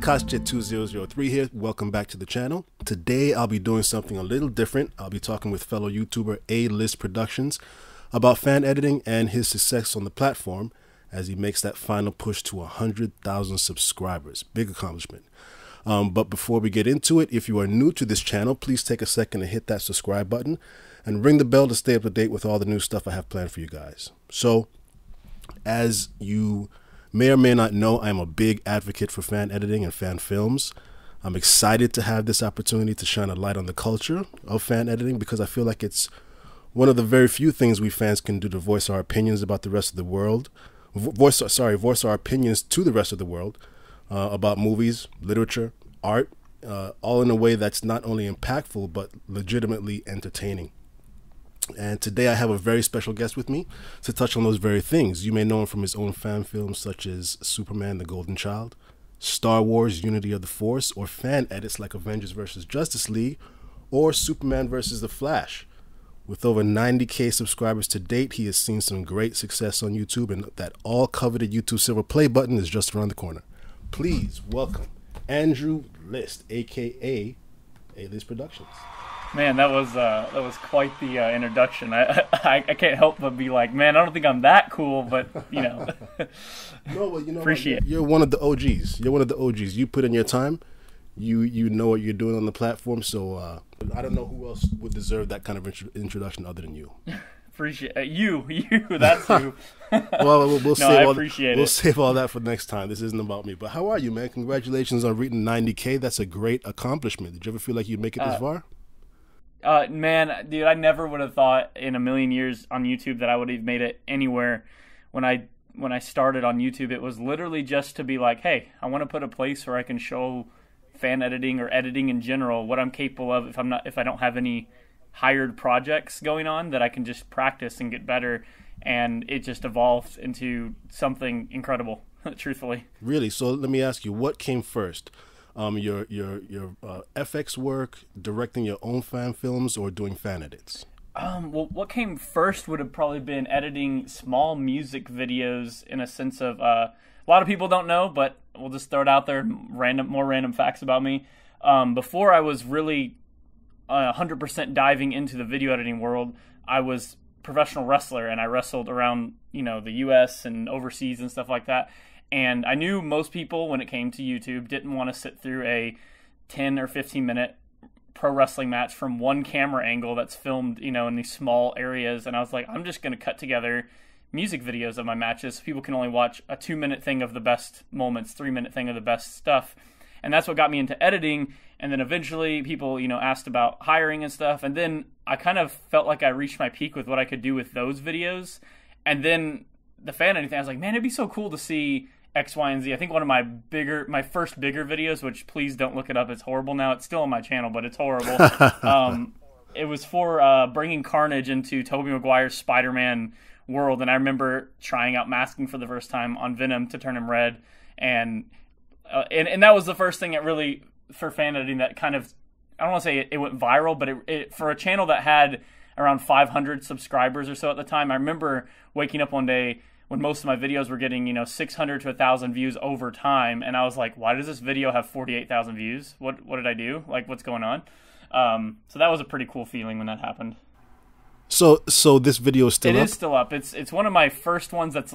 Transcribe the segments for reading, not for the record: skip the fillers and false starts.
Kashjet2003 here. Welcome back to the channel. Today I'll be doing something a little different. I'll be talking with fellow YouTuber A-List Productions about fan editing and his success on the platform as he makes that final push to 100,000 subscribers. Big accomplishment. But before we get into it, if you are new to this channel, please take a second to hit that subscribe button and ring the bell to stay up to date with all the new stuff I have planned for you guys. So, as you may or may not know, I'm a big advocate for fan editing and fan films. I'm excited to have this opportunity to shine a light on the culture of fan editing because I feel like it's one of the very few things we fans can do to voice our opinions about the rest of the world. Voice our opinions to the rest of the world about movies, literature, art, all in a way that's not only impactful but legitimately entertaining. And today I have a very special guest with me to touch on those very things. You may know him from his own fan films such as Superman: The Golden Child, Star Wars: Unity of the Force, or fan edits like Avengers vs. Justice League, or Superman vs. The Flash. With over 90K subscribers to date, he has seen some great success on YouTube, and that all coveted YouTube silver play button is just around the corner. Please welcome Andrew List, aka A-List Productions. Man, that was quite the introduction. I can't help but be like, man, I don't think I'm that cool, but you know. No, well, you know, appreciate. You're one of the OGs. You're one of the OGs. You put in your time. You know what you're doing on the platform. So I don't know who else would deserve that kind of introduction other than you. Appreciate you. That's you. Well, we'll save all that for next time. This isn't about me. But how are you, man? Congratulations on reaching 90K. That's a great accomplishment. Did you ever feel like you'd make it this far? Man, dude, I never would have thought in a million years on YouTube that I would have made it anywhere. When I started on YouTube, it was literally just to be like, hey, I want to put a place where I can show fan editing or editing in general what I'm capable of if I don't have any hired projects going on, that I can just practice and get better. And it just evolved into something incredible, truthfully. Really? So let me ask you, what came first? Your FX work, directing your own fan films, or doing fan edits? Well, what came first would have probably been editing small music videos, in a sense of a lot of people don't know, but we'll just throw it out there, more random facts about me. Before I was really 100% diving into the video editing world, I was a professional wrestler, and I wrestled around, the US and overseas and stuff like that. And I knew most people, when it came to YouTube, didn't want to sit through a 10 or 15 minute pro wrestling match from one camera angle that's filmed, in these small areas. And I was like, I'm just going to cut together music videos of my matches so people can only watch a 2-minute thing of the best moments, 3-minute thing of the best stuff. And that's what got me into editing. And then eventually people, asked about hiring and stuff. And then I kind of felt like I reached my peak with what I could do with those videos. And then the fan editing, I was like, man, it'd be so cool to see X, Y, and Z. I think one of my first bigger videos, which please don't look it up, it's horrible now. It's still on my channel, but it's horrible. It was for bringing Carnage into Tobey Maguire's Spider-Man world, and I remember trying out masking for the first time on Venom to turn him red, and that was the first thing that really, for fan editing, that kind of, I don't want to say it went viral, but it for a channel that had around 500 subscribers or so at the time, I remember waking up one day when most of my videos were getting, 600 to 1,000 views over time. And I was like, why does this video have 48,000 views? What did I do? Like, what's going on? So that was a pretty cool feeling when that happened. So this video is still up? It is still up. It's one of my first ones that's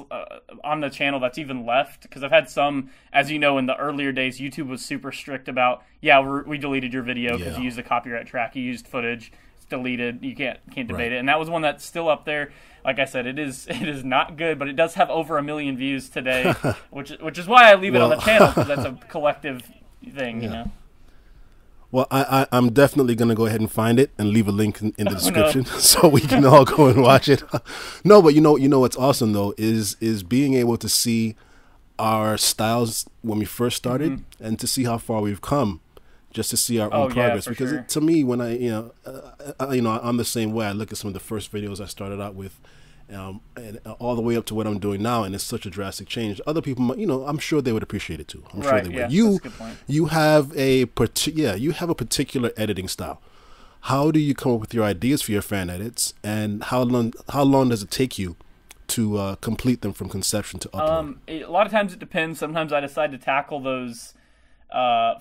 on the channel that's even left, because I've had some, as you know, in the earlier days, YouTube was super strict about, we deleted your video because you used a copyright track, you used footage, it's deleted, you can't debate it. And that was one that's still up there. Like I said, it is not good, but it does have over 1 million views today, which is why I leave it on the channel, because that's a collective thing, Well, I'm definitely going to go ahead and find it and leave a link in the description so we can all go and watch it. No, but you know what's awesome though is being able to see our styles when we first started and to see how far we've come, just to see our own progress. Because to me, when I'm the same way. I look at some of the first videos I started out with, and all the way up to what I'm doing now, and it's such a drastic change. Other people, I'm sure they would appreciate it too. I'm sure they would. You have a particular editing style. How do you come up with your ideas for your fan edits, and how long does it take you to complete them from conception to upload? A lot of times it depends. Sometimes I decide to tackle those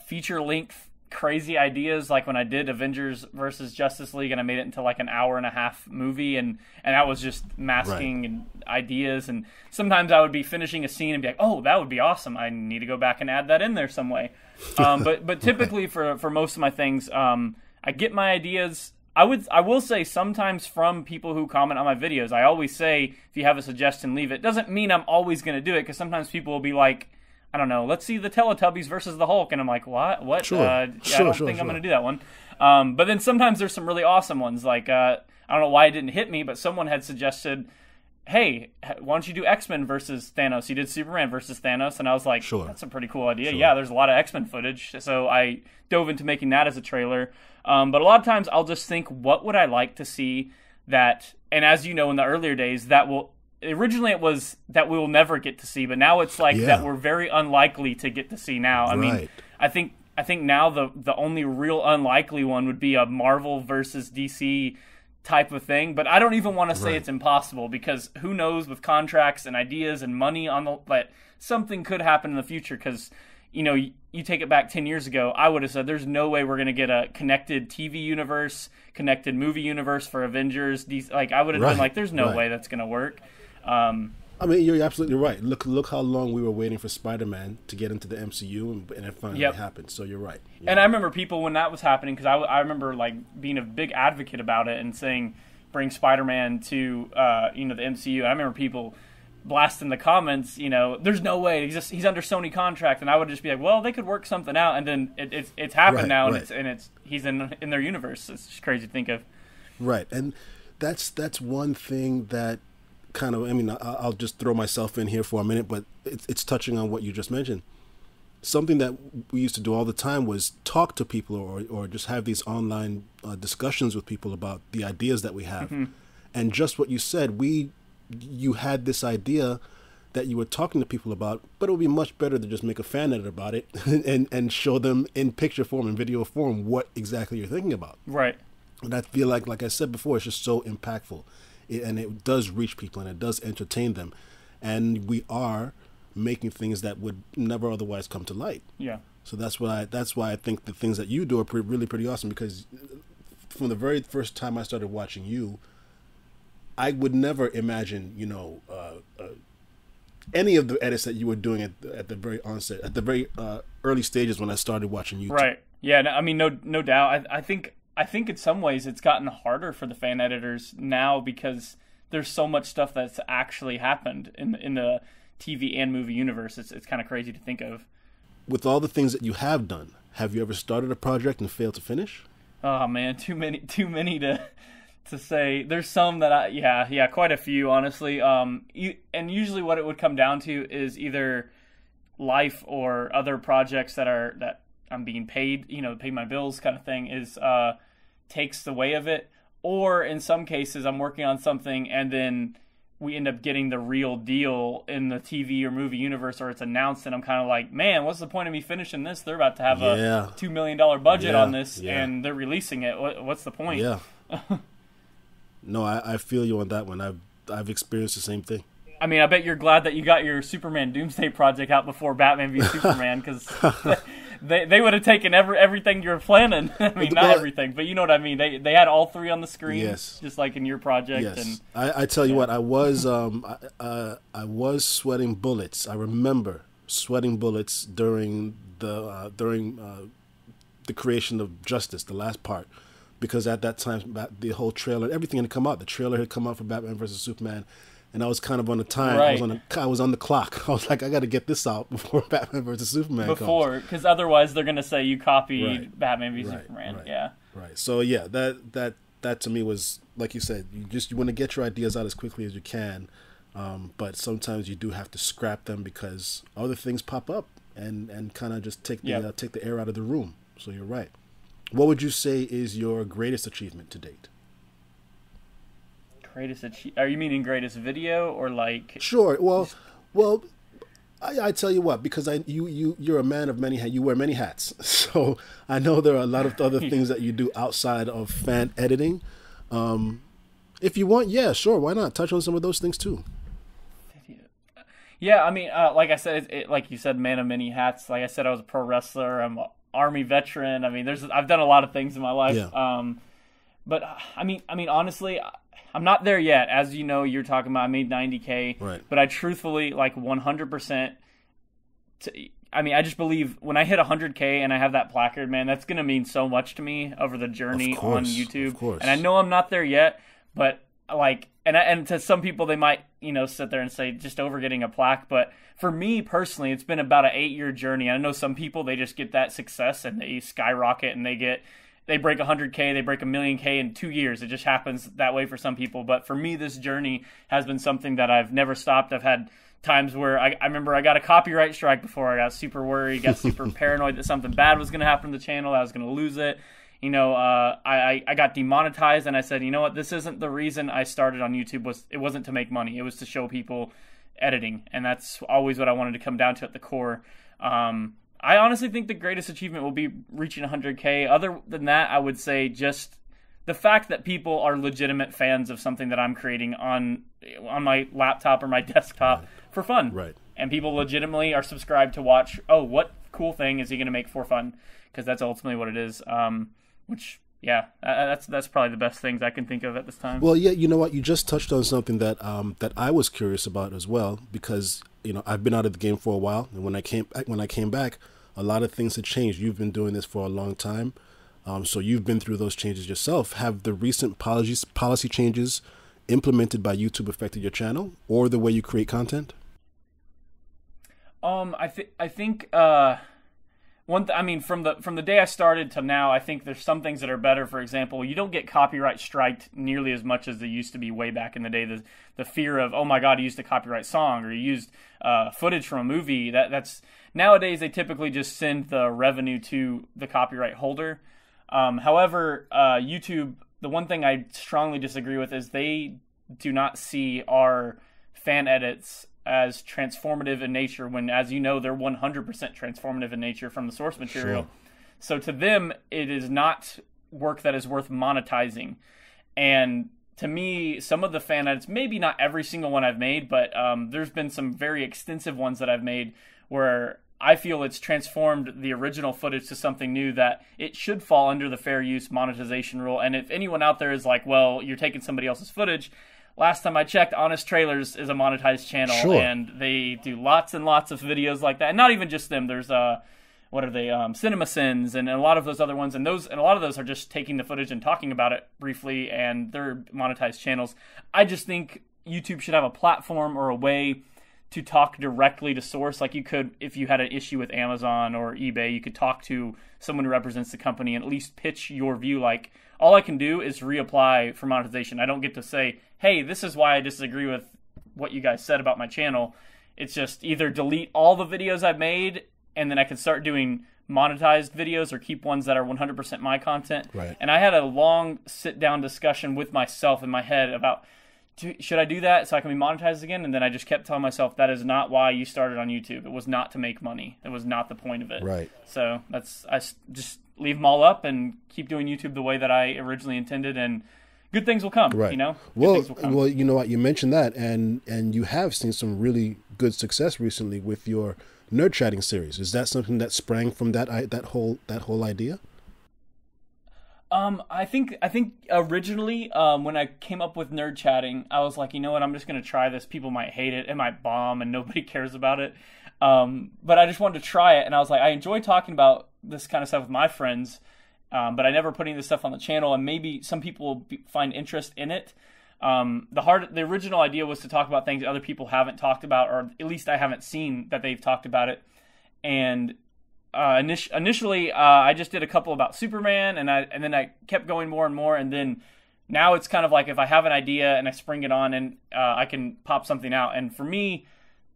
feature length crazy ideas, like when I did Avengers versus Justice League and I made it into like an hour and a half movie, and that was just masking and ideas. And sometimes I would be finishing a scene and be like, oh, that would be awesome, I need to go back and add that in there some way. But typically for most of my things, I get my ideas. I will say sometimes from people who comment on my videos. I always say, if you have a suggestion, leave it. Doesn't mean I'm always going to do it, because sometimes people will be like, I don't know, let's see the Teletubbies versus the Hulk. And I'm like, what? Sure. I don't think I'm going to do that one. But then sometimes there's some really awesome ones. Like, I don't know why it didn't hit me, but someone had suggested, hey, why don't you do X-Men versus Thanos? You did Superman versus Thanos. And I was like, that's a pretty cool idea. Sure. Yeah, there's a lot of X-Men footage. So I dove into making that as a trailer. But a lot of times I'll just think, what would I like to see that, and as you know, in the earlier days, originally it was that we will never get to see, but now it's like that we're very unlikely to get to see now. I mean, I think now the only real unlikely one would be a Marvel versus DC type of thing, but I don't even want to say it's impossible, because who knows, with contracts and ideas and money but something could happen in the future. Because you take it back 10 years ago, I would have said there's no way we're going to get a connected TV universe, connected movie universe for Avengers. I would have been like, there's no way that's going to work. I mean, you're absolutely right. Look how long we were waiting for Spider-Man to get into the MCU, and it finally happened. So you're right. Yeah. And I remember people when that was happening, because I remember like being a big advocate about it and saying, bring Spider-Man to the MCU. And I remember people blasting the comments, there's no way, he's under Sony contract, and I would just be like, well, they could work something out, and then it's happened now, and he's in their universe. It's just crazy to think of. Right, and that's one thing that kind of, I mean, I'll just throw myself in here for a minute, but it's touching on what you just mentioned. Something that we used to do all the time was talk to people, or just have these online discussions with people about the ideas that we have. And just what you said, you had this idea that you were talking to people about, but it would be much better to just make a fan edit about it and show them in picture form and video form what exactly you're thinking about. Right. And I feel like I said before, it's just so impactful, and it does reach people, and it does entertain them, and we are making things that would never otherwise come to light. Yeah. So that's why I think the things that you do are really pretty awesome, because from the very first time I started watching you, I would never imagine, any of the edits that you were doing at the very onset, at the very early stages when I started watching YouTube. Right. Yeah. I mean, no doubt. I think in some ways it's gotten harder for the fan editors now, because there's so much stuff that's actually happened in the TV and movie universe. It's kind of crazy to think of. With all the things that you have done, have you ever started a project and failed to finish? Oh man, too many to say. There's some that quite a few, honestly. And usually what it would come down to is either life or other projects that I'm being paid, pay my bills kind of thing, is takes the way of it. Or in some cases, I'm working on something and then we end up getting the real deal in the TV or movie universe, or it's announced, and I'm kind of like, man, what's the point of me finishing this? They're about to have a $2 million budget on this, and they're releasing it. What's the point? Yeah. No, I feel you on that one. I've experienced the same thing. I mean, I bet you're glad that you got your Superman Doomsday project out before Batman v Superman, because they would have taken everything you were planning. I mean, not everything, but you know what I mean. They had all three on the screen, just like in your project. Yes. And I tell you what, I was sweating bullets. I remember sweating bullets during the creation of Justice, the last part, because at that time the whole trailer, everything had come out. The trailer had come out for Batman versus Superman. And I was kind of on the time. Right. I was on the clock. I was like, I got to get this out before Batman versus Superman comes. Because otherwise they're going to say you copied Batman v Superman. Yeah. Right. So yeah, that to me was, like you said, you want to get your ideas out as quickly as you can, but sometimes you do have to scrap them because other things pop up and kind of just take the air out of the room. So you're right. What would you say is your greatest achievement to date? Are you meaning greatest video or like? Sure. Well, I tell you what, because you're a man of many hats. You wear many hats, so I know there are a lot of other things that you do outside of fan editing. If you want, yeah, sure, why not touch on some of those things too? Yeah, I mean, like I said, like you said, man of many hats. Like I said, I was a pro wrestler. I'm an Army veteran. I mean, I've done a lot of things in my life. Yeah. But I mean, honestly, I'm not there yet. As you know, you're talking about I made 90K. Right. But I truthfully, like 100%. I mean, I just believe when I hit 100K and I have that placard, man, that's gonna mean so much to me over the journey on YouTube. Of course. And I know I'm not there yet, but like, and to some people they might, sit there and say just over getting a plaque, but for me personally, it's been about an 8-year journey. I know some people, they just get that success and they skyrocket and they break 100K, they break 1,000,000K in 2 years. It just happens that way for some people. But for me, this journey has been something that I've never stopped. I've had times where I remember I got a copyright strike before. I got super worried, got super paranoid that something bad was going to happen to the channel, I was going to lose it. I got demonetized, and I said, you know what, this isn't the reason I started on YouTube. It wasn't to make money. It was to show people editing, and that's always what I wanted to come down to at the core. I honestly think the greatest achievement will be reaching 100K. Other than that, I would say just the fact that people are legitimate fans of something that I'm creating on my laptop or my desktop for fun. Right. And people legitimately are subscribed to watch, oh, what cool thing is he going to make for fun? Because that's ultimately what it is. Which, yeah, that's probably the best things I can think of at this time. Well, yeah, you know what? You just touched on something that that I was curious about as well, because I've been out of the game for a while, and when I came back, a lot of things had changed. You've been doing this for a long time, so you've been through those changes yourself. Have the recent policy changes implemented by YouTube affected your channel or the way you create content? I think from the day I started to now, I think there's some things that are better. For example, you don't get copyright striked nearly as much as they used to be way back in the day. The fear of, oh my God, you used a copyright song or you used footage from a movie. That's nowadays they typically just send the revenue to the copyright holder. However, YouTube, the one thing I strongly disagree with is they do not see our fan edits as transformative in nature when, as you know, they're 100% transformative in nature from the source material. Sure. So to them, it is not work that is worth monetizing. And to me, some of the fan edits, maybe not every single one I've made, but there's been some very extensive ones that I've made where I feel it's transformed the original footage to something new that it should fall under the fair use monetization rule. And if anyone out there is like, well, you're taking somebody else's footage, last time I checked, Honest Trailers is a monetized channel, sure, and they do lots and lots of videos like that. And not even just them. There's what are they? CinemaSins and a lot of those other ones, and a lot of those are just taking the footage and talking about it briefly, and they're monetized channels. I just think YouTube should have a platform or a way to talk directly to source, like you could if you had an issue with Amazon or eBay. You could talk to someone who represents the company and at least pitch your view. Like, all I can do is reapply for monetization. I don't get to say, hey, this is why I disagree with what you guys said about my channel. It's just either delete all the videos I've made and then I can start doing monetized videos, or keep ones that are 100% my content. Right. And I had a long sit-down discussion with myself in my head about, should I do that so I can be monetized again? And then I just kept telling myself, that is not why you started on YouTube. It was not to make money. It was not the point of it. Right. So I just leave them all up and keep doing YouTube the way that I originally intended, and good things will come. Right. Good Well, things will come. well, you know what? You mentioned that, and you have seen some really good success recently with your Nerd Chatting series. Is that something that sprang from that whole idea? I think originally when I came up with Nerd Chatting, I was like, you know what, I'm just going to try this. People might hate it. It might bomb and nobody cares about it. But I just wanted to try it. And I was like, I enjoy talking about this kind of stuff with my friends, but I never put any of this stuff on the channel. And maybe some people will find interest in it. The original idea was to talk about things other people haven't talked about, or at least I haven't seen that they've talked about it. And initially, I just did a couple about Superman, and then I kept going more and more, and then now it's kind of like if I have an idea and I spring it on, and I can pop something out. And for me,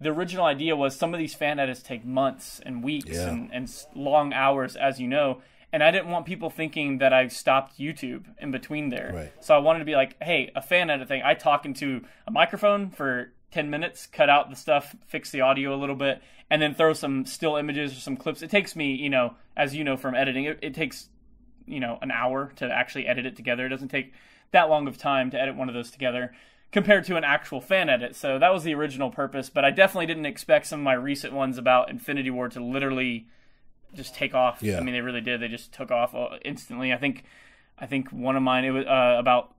the original idea was some of these fan edits take months and weeks and long hours, as you know, and I didn't want people thinking that I stopped YouTube in between there. Right. So I wanted to be like, hey, a fan edit thing, I talk into a microphone for 10 minutes, cut out the stuff, fix the audio a little bit, and then throw some still images or some clips. It takes me, as you know from editing, it takes, an hour to actually edit it together. It doesn't take that long of time to edit one of those together. compared to an actual fan edit. So that was the original purpose, but I definitely didn't expect some of my recent ones about Infinity War to literally just take off. Yeah. I mean, they really did. They just took off instantly. I think one of mine, it was about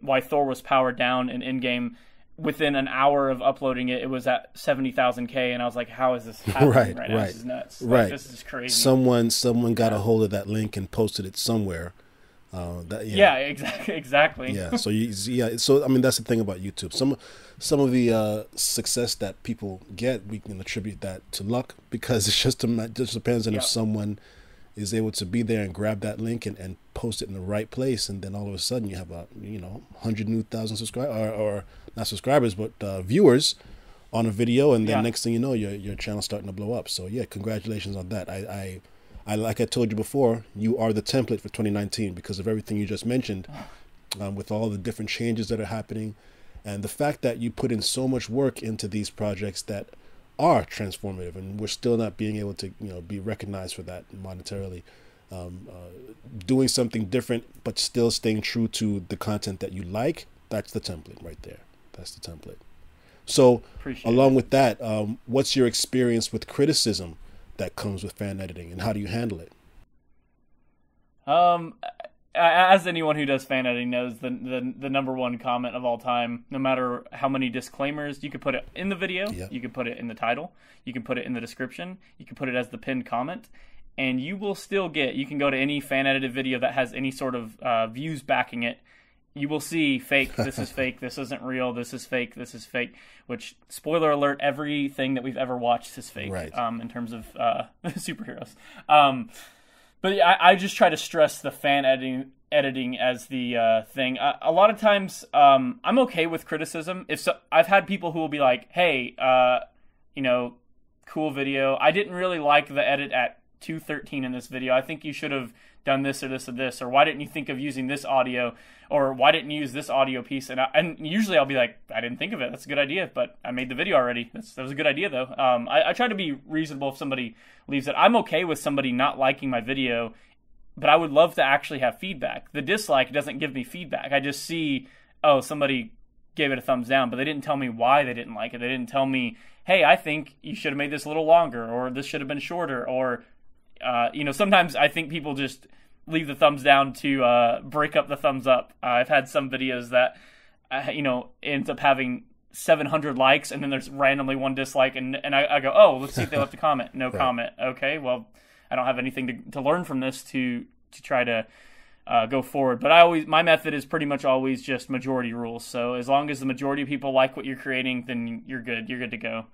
why Thor was powered down in Endgame. Within an hour of uploading it, it was at 70,000 K, and I was like, "How is this happening right now? This is nuts! Like, this is crazy." Someone got a hold of that link and posted it somewhere. Exactly. Yeah. So I mean, that's the thing about YouTube. Some of the success that people get, we can attribute that to luck, because it just depends on if someone is able to be there and grab that link and post it in the right place, and then all of a sudden you have 100,000 subscribers, or not subscribers, but viewers on a video, and then next thing you know, your channel's starting to blow up. So yeah, congratulations on that. I like I told you before, you are the template for 2019 because of everything you just mentioned, with all the different changes that are happening, and the fact that you put in so much work into these projects that are transformative, and we're still not being able to be recognized for that monetarily. Doing something different but still staying true to the content that you like, that's the template right there. That's the template. So along with that, what's your experience with criticism that comes with fan editing, and how do you handle it? As anyone who does fan editing knows, the number one comment of all time, no matter how many disclaimers, you could put it in the video, you could put it in the title, you can put it in the description, you can put it as the pinned comment, and you will still get, you can go to any fan edited video that has any sort of views backing it, you will see fake, this is fake, this isn't real, this is fake, this is fake, which, spoiler alert, everything that we've ever watched is fake, in terms of superheroes. But I just try to stress the fan editing as the thing. A lot of times, I'm okay with criticism. I've had people who will be like, "Hey, cool video. I didn't really like the edit at 2:13 in this video. I think you should have done this or this or this. Or why didn't you think of using this audio? Or why didn't you use this audio piece?" And usually I'll be like, "I didn't think of it. That's a good idea, but I made the video already. That was a good idea, though." I try to be reasonable if somebody leaves it. I'm okay with somebody not liking my video, but I would love to actually have feedback. The dislike doesn't give me feedback. I just see, oh, somebody gave it a thumbs down, but they didn't tell me why they didn't like it. They didn't tell me, hey, I think you should have made this a little longer, or this should have been shorter, or, sometimes I think people just leave the thumbs down to break up the thumbs up. I've had some videos that, ends up having 700 likes, and then there's randomly one dislike, and I go, oh, let's see if they left a comment. No comment. Okay, well, I don't have anything to learn from this to try to go forward. But my method is pretty much always just majority rules. So as long as the majority of people like what you're creating, then you're good. You're good to go.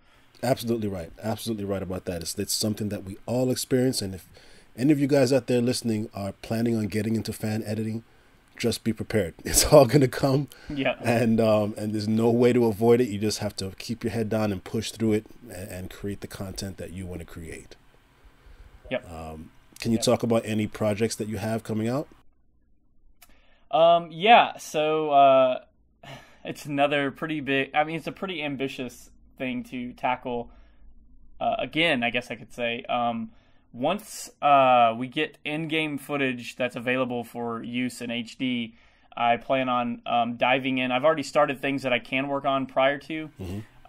Absolutely right. Absolutely right about that. It's something that we all experience, and if any of you guys out there listening are planning on getting into fan editing, just be prepared. It's all going to come. Yeah. And there's no way to avoid it. You just have to keep your head down and push through it and create the content that you want to create. Yep. Can you talk about any projects that you have coming out? So it's another pretty big, it's a pretty ambitious thing to tackle. Again, I guess I could say, once we get in-game footage that's available for use in HD, I plan on diving in. I've already started things that I can work on prior to,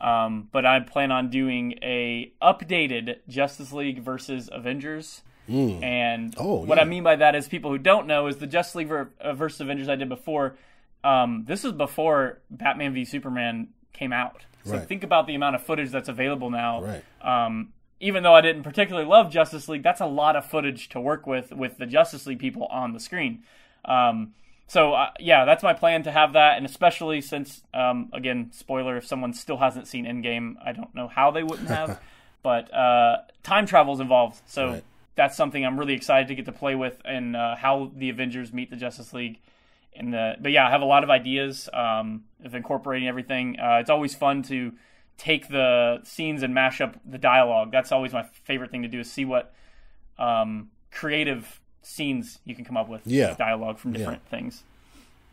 but I plan on doing a updated Justice League versus Avengers. And what I mean by that is, people who don't know, is the Justice League versus Avengers I did before. This is before Batman v Superman came out. So think about the amount of footage that's available now. Even though I didn't particularly love Justice League, that's a lot of footage to work with the Justice League people on the screen. That's my plan, to have that, and especially since, again, spoiler, if someone still hasn't seen Endgame, I don't know how they wouldn't have, but time travel's involved, so that's something I'm really excited to get to play with, and how the Avengers meet the Justice League. I have a lot of ideas of incorporating everything. It's always fun to take the scenes and mash up the dialogue. That's always my favorite thing to do, is see what creative scenes you can come up with, dialogue from different things.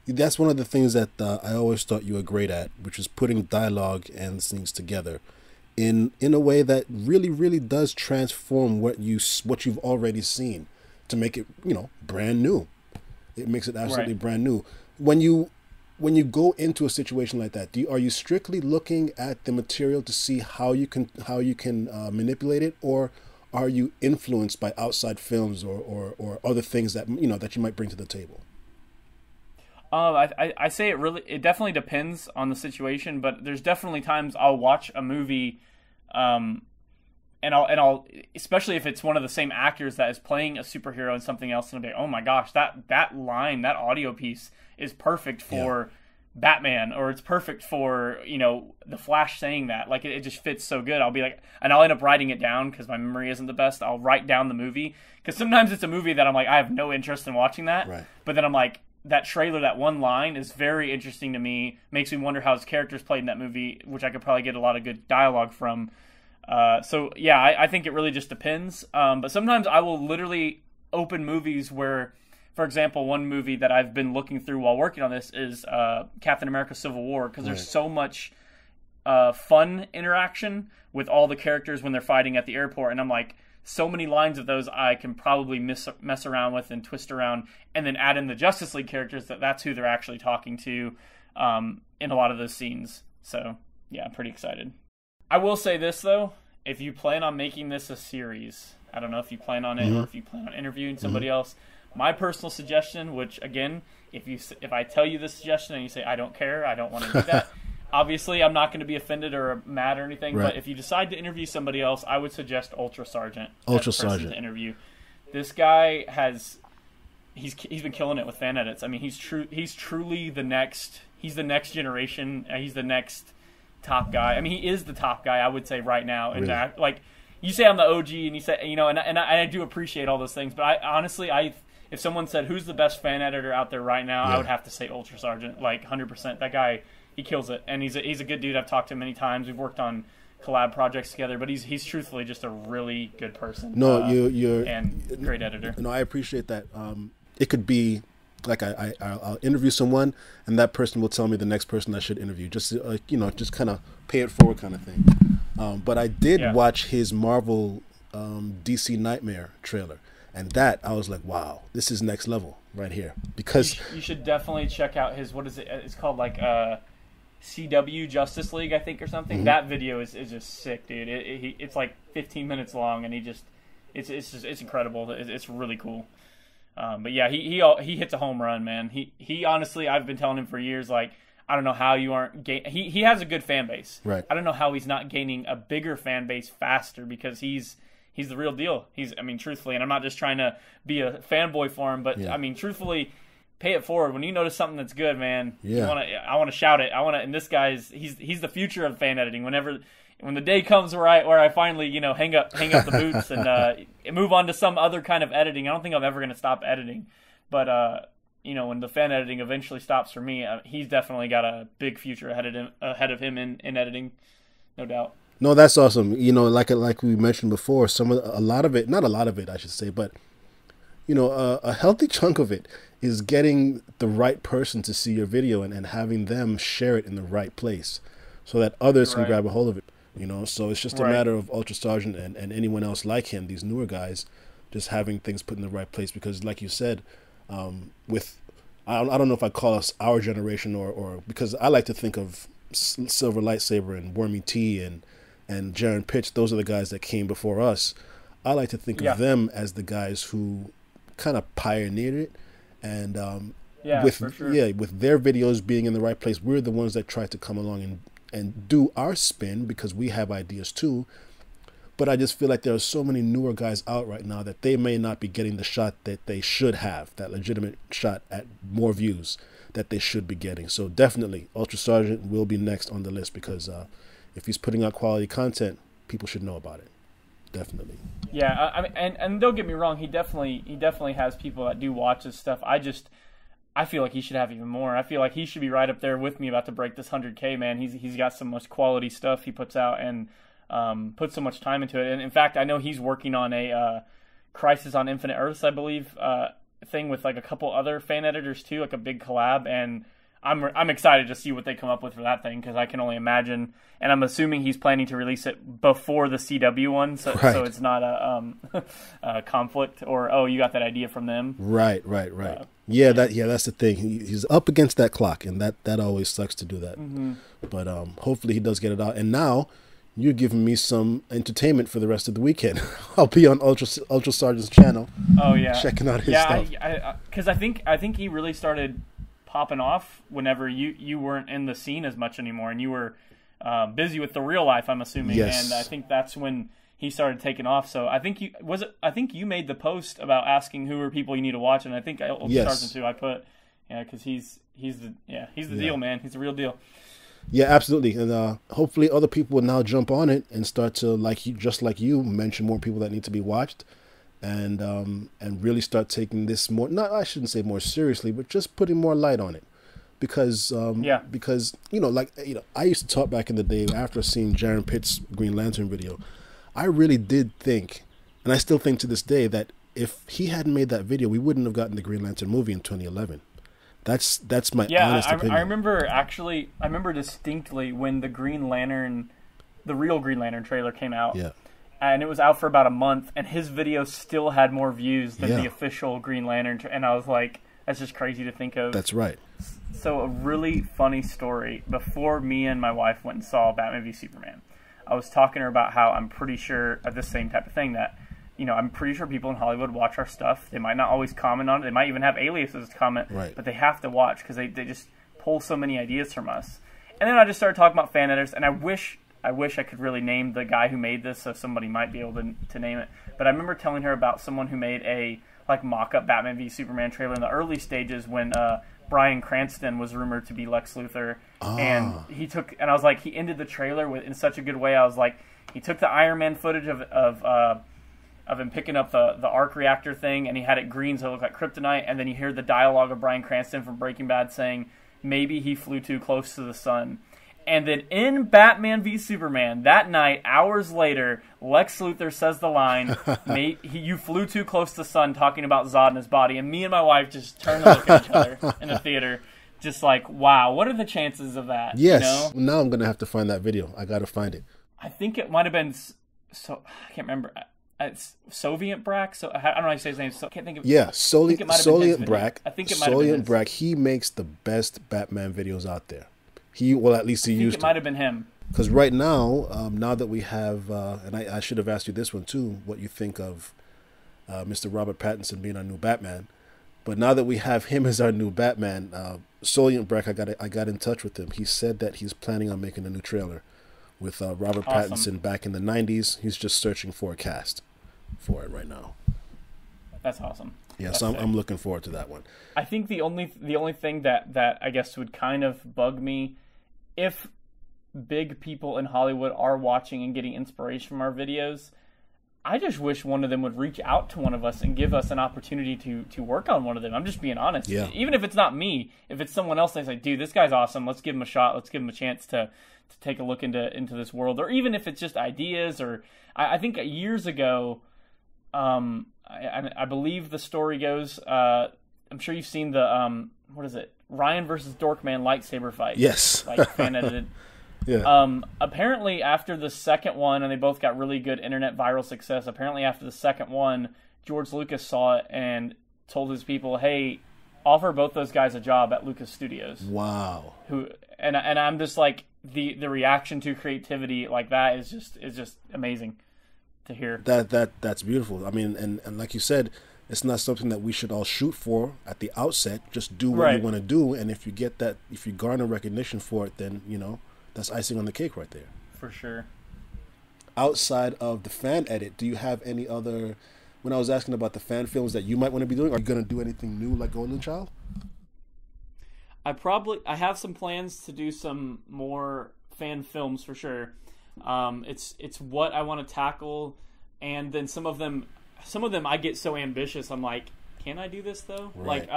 That's one of the things that I always thought you were great at, which is putting dialogue and scenes together in a way that really, really does transform what you've already seen to make it, brand new. It makes it absolutely brand new. When you when you go into a situation like that, are you strictly looking at the material to see how you can manipulate it, or are you influenced by outside films or other things that that you might bring to the table? I say it definitely depends on the situation, but there's definitely times I'll watch a movie, and I'll especially if it's one of the same actors that is playing a superhero and something else, and I'll be like, oh my gosh, that line, that audio piece is perfect for Batman, or it's perfect for the Flash saying that. Like it just fits so good. I'll be like, and I'll end up writing it down because my memory isn't the best. I'll write down the movie because sometimes it's a movie that I'm like, I have no interest in watching that, right. But then I'm like, that trailer, that one line is very interesting to me. Makes me wonder how his character's played in that movie, which I could probably get a lot of good dialogue from. So yeah, I think it really just depends. But sometimes I will literally open movies where, for example, one movie that I've been looking through while working on this is Captain America: Civil War, because there's so much fun interaction with all the characters when they're fighting at the airport, and I'm like, so many lines of those I can probably mess around with and twist around, and then add in the Justice League characters that's who they're actually talking to in a lot of those scenes. So yeah, I'm pretty excited. I will say this though, if you plan on making this a series, I don't know if you plan on it or if you plan on interviewing somebody else, my personal suggestion, which again, if I tell you this suggestion and you say I don't care, I don't want to do that, obviously I'm not going to be offended or mad or anything. Right. But if you decide to interview somebody else, I would suggest Ultra Sergeant. Ultra Sergeant to interview. This guy he's been killing it with fan edits. I mean, he's truly the next. He's the next generation. He's the next top guy. I mean, he is the top guy, I would say, right now. And really? Like you say, I'm the OG, and you say, and I do appreciate all those things. But I honestly, if someone said who's the best fan editor out there right now, I would have to say Ultra Sergeant, like 100%. That guy, he kills it, and he's a good dude. I've talked to him many times. We've worked on collab projects together, but he's truthfully just a really good person. No, you're and great editor. No, I appreciate that. It could be like I'll interview someone, and that person will tell me the next person I should interview. Just just kind of pay it forward kind of thing. But I did watch his Marvel DC Nightmare trailer, and that I was like, wow, this is next level right here. Because you should definitely check out his, what is it? It's called like CW Justice League, I think, or something. That video is just sick, dude. It's like 15 minutes long, and it's incredible. It's really cool. But yeah, he hits a home run, man. He honestly, I've been telling him for years, like, I don't know how you aren't he has a good fan base. Right. I don't know how he's not gaining a bigger fan base faster, because he's the real deal. Truthfully, and I'm not just trying to be a fanboy for him, but I mean, truthfully, pay it forward. When you notice something that's good, man, I want to shout it. And this guy's he's the future of fan editing. When the day comes where I finally hang up the boots and move on to some other kind of editing, I don't think I'm ever going to stop editing. But when the fan editing eventually stops for me, he's definitely got a big future ahead of him in editing, no doubt. No, that's awesome. Like we mentioned before, a lot of it, not a lot of it, I should say, but a healthy chunk of it is getting the right person to see your video and having them share it in the right place so that others can grab a hold of it. So it's just a matter of Ultra Sergeant and anyone else like him, these newer guys, just having things put in the right place. Because like you said, I don't know if I call us our generation or because I like to think of Silver Lightsaber and Wormy T and Jaron Pitch. Those are the guys that came before us. I like to think of them as the guys who kind of pioneered it. And with their videos being in the right place, we're the ones that try to come along and do our spin because we have ideas too. But I just feel like there are so many newer guys out right now that they may not be getting the shot that they should have, that legitimate shot at more views that they should be getting. So definitely Ultra Sergeant will be next on the list because if he's putting out quality content, people should know about it. Definitely. Yeah, I mean, and don't get me wrong, he definitely has people that do watch his stuff. I feel like he should have even more. I feel like he should be right up there with me about to break this 100K, man. He's got so much quality stuff he puts out and put so much time into it. And in fact, I know he's working on a Crisis on Infinite Earths, I believe, thing with like a couple other fan editors too, like a big collab. And I'm excited to see what they come up with for that thing because I can only imagine. And I'm assuming he's planning to release it before the CW one, so it's not a conflict or you got that idea from them. Right. Yeah, that's the thing. He's up against that clock, and that always sucks to do that. But hopefully he does get it out. And now you're giving me some entertainment for the rest of the weekend. I'll be on Ultra Sergeant's channel. Oh yeah, checking out his stuff. Because I think he really started popping off whenever you weren't in the scene as much anymore, and you were busy with the real life, I'm assuming. Yes. And I think that's when he started taking off. So I think you made the post about asking who are people you need to watch, and I think Sergeant too. I put because he's the deal, man. He's the real deal. Yeah, absolutely, and hopefully other people will now jump on it and start to just like you mention more people that need to be watched, and really start taking this more. Not I shouldn't say more seriously, but just putting more light on it. Because I used to talk back in the day after seeing Jaron Pitt's Green Lantern video. I really did think, and I still think to this day, that if he hadn't made that video, we wouldn't have gotten the Green Lantern movie in 2011. That's my honest opinion. I remember distinctly when the real Green Lantern trailer came out. Yeah. And it was out for about a month, and his video still had more views than the official Green Lantern. And I was like, that's just crazy to think of. That's right. So a really funny story. Before me and my wife went and saw Batman v Superman, I was talking to her about how I'm pretty sure of the same type of thing that, I'm pretty sure people in Hollywood watch our stuff. They might not always comment on it. They might even have aliases to comment, right. But they have to watch because they just pull so many ideas from us. And then I just started talking about fan editors, and I wish I could really name the guy who made this, so somebody might be able to name it. But I remember telling her about someone who made a mock-up Batman v Superman trailer in the early stages when Bryan Cranston was rumored to be Lex Luthor, and I was like, he ended the trailer in such a good way. I was like, he took the Iron Man footage of him picking up the arc reactor thing, and he had it green so it looked like kryptonite, and then you hear the dialogue of Bryan Cranston from Breaking Bad saying, maybe he flew too close to the sun. And then in Batman v Superman, that night, hours later, Lex Luthor says the line, you flew too close to the sun, talking about Zod and his body. And me and my wife just turned to look at each other in the theater, just like, wow, what are the chances of that? Yes. Now I'm going to have to find that video. I got to find it. I think it might have been, I can't remember. It's Soviet Brack. So I don't know how you say his name. I can't think of. Yeah, Soviet Brack. I think it might have been his. Brack. He makes the best Batman videos out there. At least he used to. It might have been him. Because right now, now that we have, and I should have asked you this one too, what you think of Mr. Robert Pattinson being our new Batman. But now that we have him as our new Batman, Soviet Brack, I got in touch with him. He said that he's planning on making a new trailer with Robert Pattinson back in the 90s. He's just searching for a cast for it right now. That's awesome. Yeah, so I'm looking forward to that one. I think the only thing that I guess would kind of bug me, if big people in Hollywood are watching and getting inspiration from our videos, I just wish one of them would reach out to one of us and give us an opportunity to work on one of them. I'm just being honest. Yeah. Even if it's not me, if it's someone else, they say, dude, this guy's awesome. Let's give him a shot. Let's give him a chance to take a look into this world. Or even if it's just ideas. Or I think years ago, I believe the story goes, I'm sure you've seen the, what is it? Ryan versus Dorkman lightsaber fight. Yes. Fan edited. Yeah. Apparently after the second one, and they both got really good internet viral success, apparently after the second one, George Lucas saw it and told his people, hey, offer both those guys a job at Lucas Studios. Wow. And I'm just like, the reaction to creativity like that is just amazing to hear. That's beautiful. I mean, and like you said, it's not something that we should all shoot for at the outset. Just do what you want to do, and if you garner recognition for it, then that's icing on the cake right there. For sure. Outside of the fan edit, do you have any other? When I was asking about the fan films that you might want to be doing, are you going to do anything new like Golden Child? I have some plans to do some more fan films for sure. It's what I want to tackle, and then some of them I get so ambitious. I'm like, can I do this though? Right.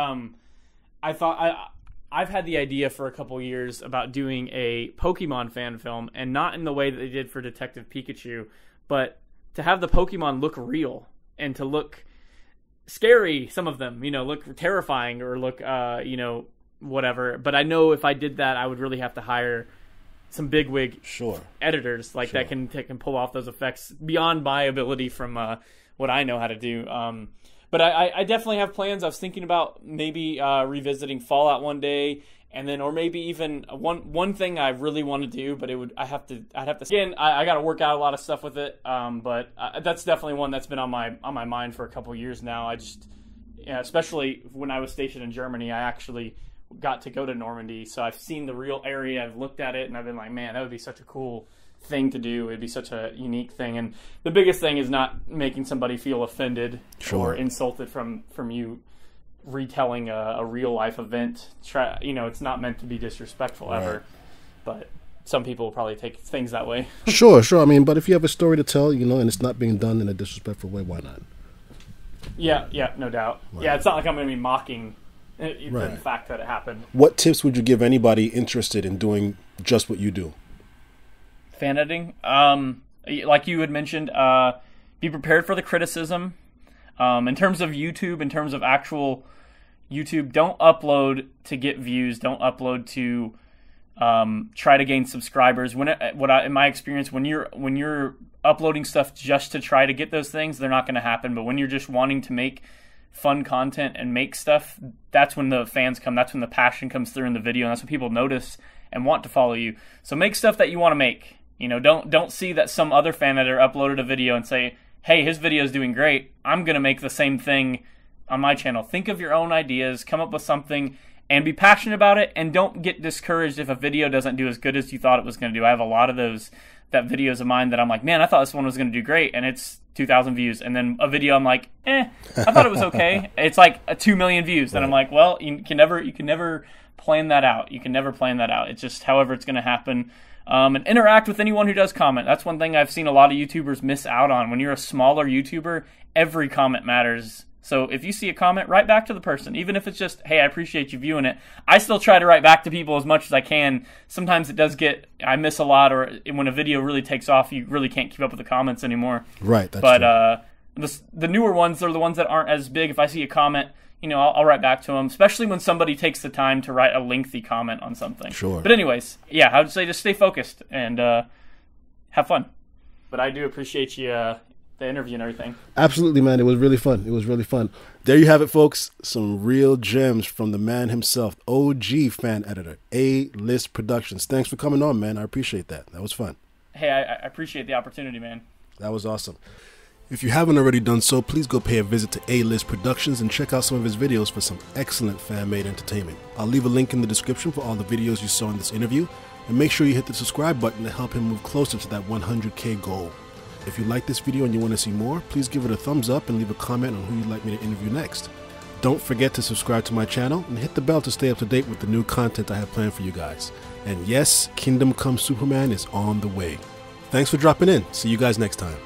I've had the idea for a couple years about doing a Pokemon fan film, and not in the way that they did for Detective Pikachu, but to have the Pokemon look real and to look scary. Some of them, look terrifying or look, whatever. But I know if I did that, I would really have to hire some bigwig editors that can pull off those effects beyond my ability from what I know how to do. But I definitely have plans. I was thinking about maybe revisiting Fallout one day, and then, or maybe even one thing I really want to do, but I'd have to again, I got to work out a lot of stuff with it. But that's definitely one that's been on my mind for a couple years now. Especially when I was stationed in Germany, I actually got to go to Normandy, so I've seen the real area. I've looked at it, and I've been like, man, that would be such a cool thing to do. It'd be such a unique thing. And the biggest thing is not making somebody feel offended or insulted from you retelling a real life event. It's not meant to be disrespectful ever, but some people will probably take things that way. Sure. I mean, but if you have a story to tell, and it's not being done in a disrespectful way, why not? Yeah, no doubt. Right. Yeah, it's not like I'm going to be mocking the fact that it happened. What tips would you give anybody interested in doing just what you do? Fan editing, like you had mentioned, be prepared for the criticism. In terms of YouTube, in terms of actual YouTube, don't upload to get views. Don't upload to try to gain subscribers. In my experience, when you're uploading stuff just to try to get those things, they're not going to happen. But when you're just wanting to make fun content and make stuff, that's when the fans come. That's when the passion comes through in the video, and that's when people notice and want to follow you. So make stuff that you want to make. Don't see that some other fan editor uploaded a video and say, hey, his video is doing great, I'm going to make the same thing on my channel. Think of your own ideas, come up with something, and be passionate about it, and don't get discouraged if a video doesn't do as good as you thought it was going to do. I have a lot of that videos of mine that I'm like, man, I thought this one was going to do great, and it's 2,000 views. And then a video I'm like, I thought it was okay. It's like 2 million views. And I'm like, well, you can never plan that out. You can never plan that out. It's just however it's going to happen. And interact with anyone who does comment. That's one thing I've seen a lot of YouTubers miss out on. When you're a smaller YouTuber, every comment matters. So if you see a comment, write back to the person. Even if it's just, hey, I appreciate you viewing it. I still try to write back to people as much as I can. Sometimes I miss a lot, or when a video really takes off, you really can't keep up with the comments anymore. Right, that's true. The newer ones are the ones that aren't as big. If I see a comment, I'll write back to them, especially when somebody takes the time to write a lengthy comment on something. Sure. But anyways, yeah, I would say just stay focused and have fun. But I do appreciate you, the interview and everything. Absolutely, man. It was really fun. There you have it, folks. Some real gems from the man himself, OG fan editor, A-List Productions. Thanks for coming on, man. I appreciate that. That was fun. Hey, I appreciate the opportunity, man. That was awesome. If you haven't already done so, please go pay a visit to A-List Productions and check out some of his videos for some excellent fan-made entertainment. I'll leave a link in the description for all the videos you saw in this interview, and make sure you hit the subscribe button to help him move closer to that 100K goal. If you like this video and you want to see more, please give it a thumbs up and leave a comment on who you'd like me to interview next. Don't forget to subscribe to my channel and hit the bell to stay up to date with the new content I have planned for you guys. And yes, Kingdom Come Superman is on the way. Thanks for dropping in. See you guys next time.